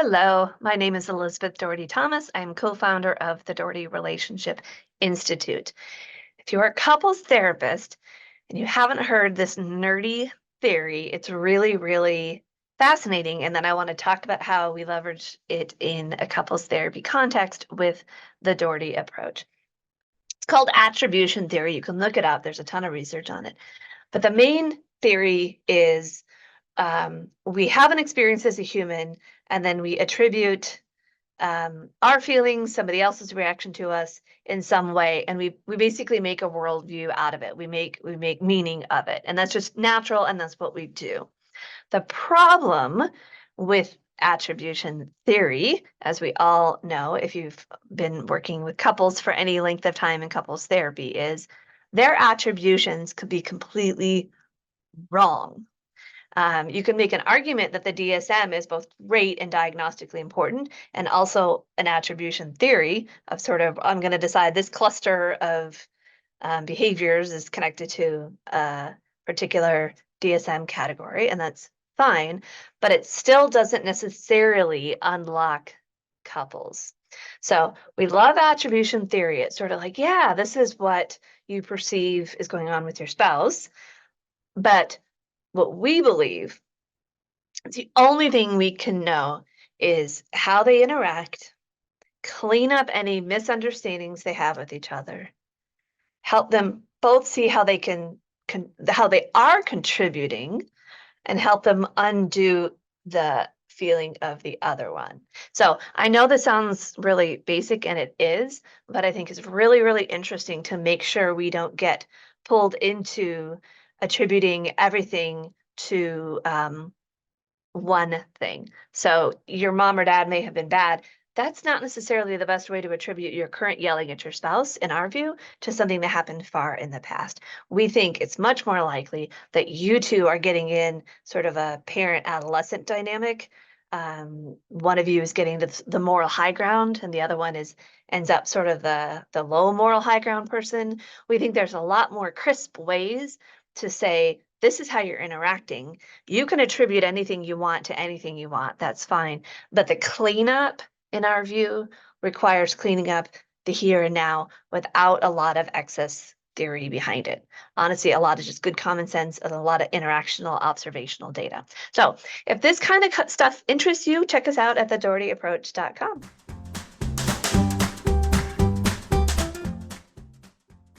Hello, my name is Elizabeth Doherty Thomas. I'm co-founder of the Doherty Relationship Institute. If you're a couples therapist and you haven't heard this nerdy theory, it's really, really fascinating. And then I want to talk about how we leverage it in a couples therapy context with the Doherty approach. It's called attribution theory. You can look it up. There's a ton of research on it. But the main theory is we have an experience as a human, and then we attribute our feelings, somebody else's reaction to us in some way, and we basically make a worldview out of it. We make meaning of it, and that's just natural, and that's what we do. The problem with attribution theory, as we all know, if you've been working with couples for any length of time in couples therapy, is their attributions could be completely wrong. You can make an argument that the DSM is both great and diagnostically important, and also an attribution theory of sort of, I'm going to decide this cluster of behaviors is connected to a particular DSM category, and that's fine, but it still doesn't necessarily unlock couples. So we love attribution theory. It's sort of like, yeah, this is what you perceive is going on with your spouse, but what we believe is the only thing we can know is how they interact, clean up any misunderstandings they have with each other, help them both see how they how they are contributing, and help them undo the feeling of the other one. So I know this sounds really basic, and it is, but I think it's really, really interesting to make sure we don't get pulled into attributing everything to one thing. So your mom or dad may have been bad. That's not necessarily the best way to attribute your current yelling at your spouse, in our view, to something that happened far in the past. We think it's much more likely that you two are getting in sort of a parent-adolescent dynamic. One of you is getting the moral high ground, and the other one ends up sort of the low moral high ground person. We think there's a lot more crisp ways to say, this is how you're interacting. You can attribute anything you want to anything you want. That's fine. But the cleanup, in our view, requires cleaning up the here and now without a lot of excess theory behind it. Honestly, a lot of just good common sense and a lot of interactional observational data. So if this kind of stuff interests you, check us out at thedohertyapproach.com.